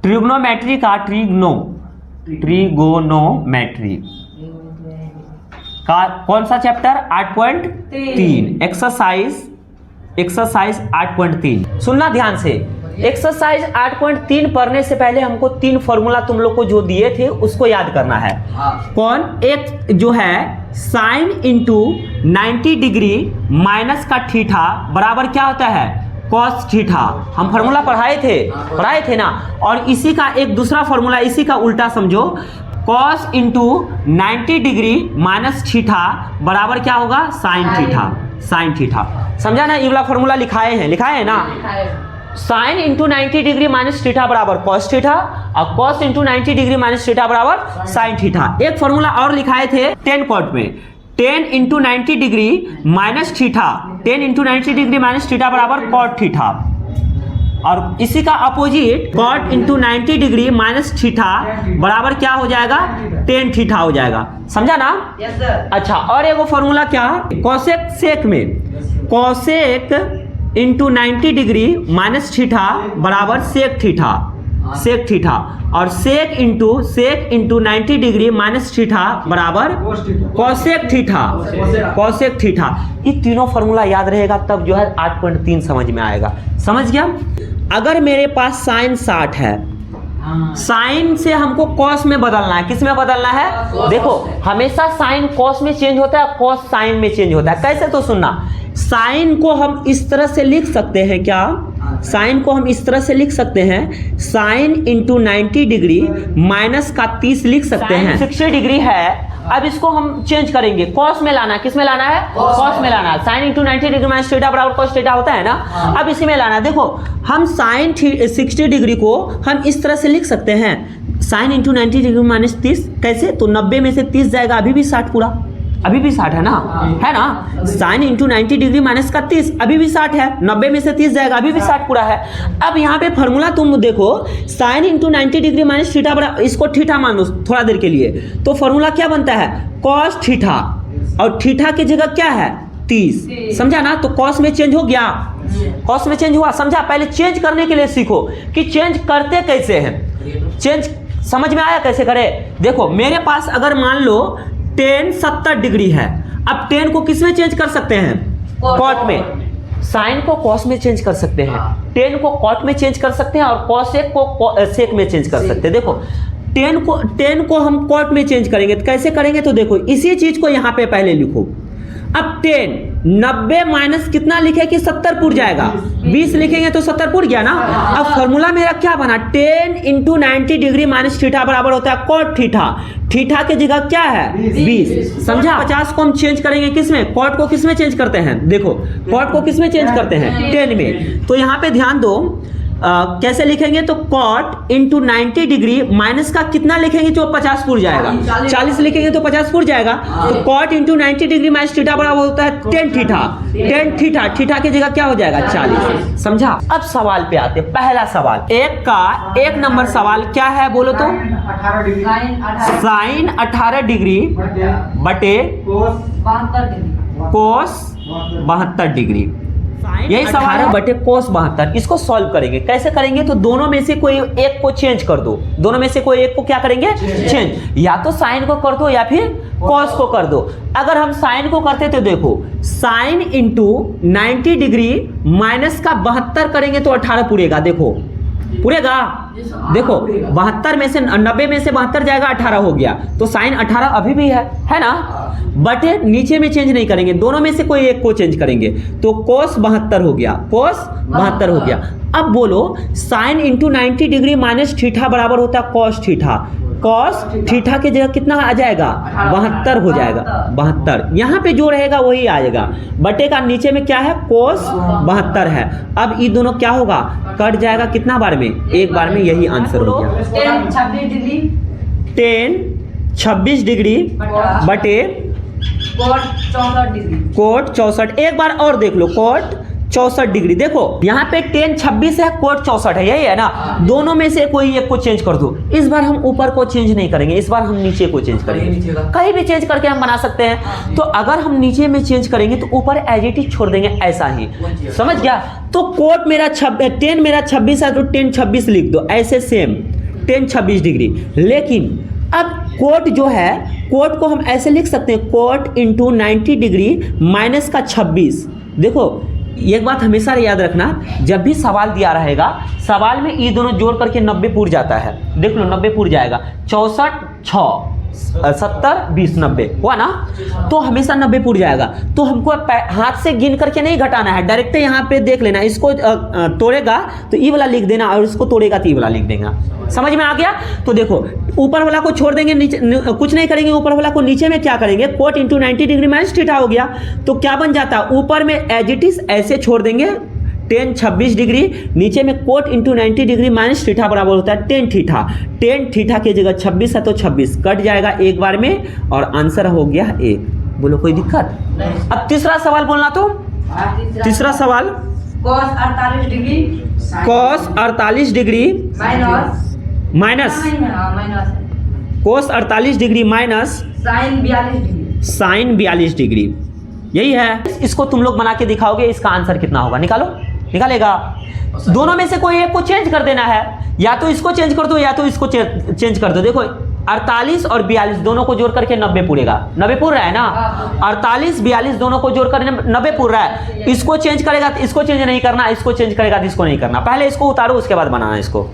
Trigonometry का trigonometry का कौन सा चैप्टर 8.3 एक्सरसाइज 8.3 सुनना ध्यान से। एक्सरसाइज 8.3 पढ़ने से पहले हमको 3 फॉर्मूला तुम लोग को जो दिए थे उसको याद करना है। कौन? एक जो है साइन इंटू 90 डिग्री माइनस का थीटा बराबर क्या होता है? Cos theta. हम फॉर्मूला पढ़ाए थे ना। और इसी का एक दूसरा फॉर्मूला, इसी का उल्टा समझो, cos into 90 degree minus theta बराबर क्या होगा? Sine theta. समझा ना? ये वाला फॉर्मूला लिखाए हैं ना। Sine into 90 degree minus theta बराबर कॉस थीटा और cos into 90 degree minus theta बराबर साइन थीटा। एक फॉर्मूला और लिखाए थे 10 कॉट में, 10 into 90 degree minus theta, 10 into 90 degree minus theta बराबर कॉट थीटा। और इसी का opposite cot into 90 degree minus theta बराबर क्या हो जाएगा? टेन थीटा हो जाएगा। समझा ना? Yes sir. अच्छा, और एगो फॉर्मूला क्या? कॉसेक सेक में cosec into 90 degree minus theta बराबर सेक थीटा और सेक इंटू 90 डिग्री माइनस थीटा बराबर कॉसेक थीटा। ये तीनों फॉर्मूला याद रहेगा तब जो है 8.3 समझ में आएगा। समझ गया? अगर मेरे पास साइन 60 है, साइन से हमको कॉस में बदलना है। किस में बदलना है? देखो, हमेशा साइन कॉस में चेंज होता है, कॉस साइन में चेंज होता है। कैसे? तो सुनना, साइन को हम इस तरह से लिख सकते हैं। क्या? साइन को हम इस तरह से लिख सकते हैं, साइन इंटू 90 डिग्री माइनस का 30 लिख सकते हैं। 60 डिग्री है, अब इसको हम चेंज करेंगे, कॉस में लाना है। किस में लाना है? कॉस में लाना है। Sine into 90 degree minus theta बराबर कॉस थीटा होता है ना। अब इसी में लाना है। देखो, हम साइन 60 डिग्री को हम इस तरह से लिख सकते हैं, साइन इंटू 90 डिग्री माइनस 30। कैसे? तो 90 में से 30 जाएगा, अभी भी 60 पूरा, अभी भी 60 है ना। साइन इंटू 90 डिग्री माइनस का 30 अभी भी 60 है, 90 में से 30 जाएगा, अभी भी 60 पूरा है। अब यहाँ पे फॉर्मूला तुम देखो, sine into 90 degree minus theta बराबर, इसको थीटा मान लो थोड़ा देर के लिए, तो फॉर्मूला क्या बनता है? कॉस थीटा और थीटा की जगह क्या है? 30। समझा ना? तो कॉस में चेंज हो गया, कॉस में चेंज हुआ। समझा? पहले चेंज करने के लिए सीखो कि चेंज करते कैसे हैं। चेंज समझ में आया कैसे करे? देखो, मेरे पास अगर मान लो 10 70 डिग्री है, अब 10 को किस में चेंज कर सकते हैं? कॉट में। साइन को कॉस में चेंज कर सकते हैं, 10 को कॉट में चेंज कर सकते हैं और कॉसेक को सेक में चेंज कर सकते हैं। देखो, 10 को हम कॉट में चेंज करेंगे तो कैसे करेंगे? तो देखो, इसी चीज को यहाँ पे पहले लिखो। अब 10 90 माइनस कितना लिखे कि 70 पुर जाएगा, 20 लिखेंगे तो 70 पुर गया ना। अब फॉर्मूला मेरा क्या बना? 10 इंटू 90 डिग्री माइनस थीटा बराबर होता है कॉट थीटा। थीटा की जगह क्या है? 20। समझा? 50 को हम चेंज करेंगे किस में? कॉट को किस में चेंज करते हैं? देखो, कॉट को किस में चेंज करते हैं? 10 में। तो यहाँ पे ध्यान दो, कैसे लिखेंगे? तो कॉट इंटू 90 डिग्री माइनस का कितना लिखेंगे तो 50 पुर जाएगा, 40 लिखेंगे तो 50 पुर जाएगा। तो cot into 90 degree minus theta बराबर होता है 10 थीटा। थीटा की जगह क्या हो जाएगा? 40। समझा? अब सवाल पे आते। पहला सवाल, एक नंबर सवाल क्या है बोलो तो? साइन 18 डिग्री बटे कोस 72 डिग्री। यही सवाल है, बटे कोस 72। इसको सॉल्व करेंगे। कैसे करेंगे? तो दोनों में से कोई एक को चेंज कर दो। दोनों में से कोई एक को क्या करेंगे? चेंज। या तो साइन को कर दो या फिर कॉस को कर दो। अगर हम साइन को करते तो देखो, साइन इंटू 90 डिग्री माइनस का 72 करेंगे तो 18 पूरेगा। देखो, पूरेगा। देखो, 72 में से 90 में से 72 जाएगा, 18 हो गया। तो साइन 18 अभी भी है ना। बटे नीचे में चेंज नहीं करेंगे, दोनों में से कोई एक को चेंज करेंगे तो कोस 72 हो गया, कोस 72 हो गया। अब बोलो, sine into 90 degree minus theta बराबर होता है कॉस थीटा। कॉस थीटा की जगह कितना आ जाएगा? 72 हो जाएगा, 72। यहाँ पे जो रहेगा वही आएगा। बटे का नीचे में क्या है? कोस 72 है। अब ये दोनों क्या होगा? कट जाएगा। कितना बार में? एक बार में। यही आंसर हो गया। 10 26 डिग्री बटे कोट 64। एक बार और देख लो, कोट 64 डिग्री। देखो, यहाँ पे 10 26 है, कोट 64 है, यही है ना। दोनों में से कोई एक को चेंज कर दो। इस बार हम ऊपर को चेंज नहीं करेंगे, इस बार हम नीचे को चेंज करेंगे। कहीं भी चेंज करके हम बना सकते हैं। तो अगर हम नीचे में चेंज करेंगे तो ऊपर एज इट इज छोड़ देंगे, ऐसा ही। समझ गया? तो कोट मेरा 10 मेरा 26 है तो 10 26 लिख दो, ऐसे सेम। Ten 26 degree. लेकिन अब कोट जो है, कोट को हम ऐसे लिख सकते हैं, कोट इंटू 90 डिग्री माइनस का 26। देखो एक बात हमेशा याद रखना, जब भी सवाल दिया रहेगा, सवाल में ये दोनों जोड़ करके 90 पूर जाता है। देख लो 90 पूर जाएगा, 64 6 70 20 90 हुआ ना, तो हमेशा 90 पूर जाएगा। तो हमको हाथ से गिन करके नहीं घटाना है, डायरेक्ट यहाँ पे देख लेना, इसको तोड़ेगा तो ई वाला लिख देना और इसको तोड़ेगा तो ई वाला लिख देगा। समझ में आ गया? तो देखो ऊपर वाला को छोड़ देंगे, नीचे कुछ नहीं करेंगे, ऊपर वाला को नीचे में क्या करेंगे, cot into 90 degree minus theta हो गया। तो क्या बन जाता है, ऊपर में एज इट इज ऐसे छोड़ देंगे टेन 26 डिग्री, नीचे में cot into 90 degree minus theta बराबर होता है टेन थीटा। टेन थीटा की जगह 26 है तो 26 कट जाएगा एक बार में और आंसर हो गया 1। बोलो कोई दिक्कत? अब तीसरा सवाल बोलना, तो तीसरा सवाल cos 48 degree cos 48 degree minus cos 48 degree minus sin 42 degree. Sine 42 degree, यही है। इसको तुम लोग बना के दिखाओगे, इसका आंसर कितना होगा निकालो, निकालेगा। दोनों में से कोई एक को चेंज कर देना है, या तो इसको चेंज कर दो या तो इसको चेंज कर दो। देखो 48 और 42 दोनों को जोड़ करके 90 पूरेगा, 90 पूर रहा है ना, 48 42 दोनों को जोड़ कर 90 पूर रहा है। इसको चेंज करेगा तो इसको चेंज नहीं करना, इसको चेंज करेगा तो इसको नहीं करना। पहले इसको उतारो उसके बाद बनाना इसको।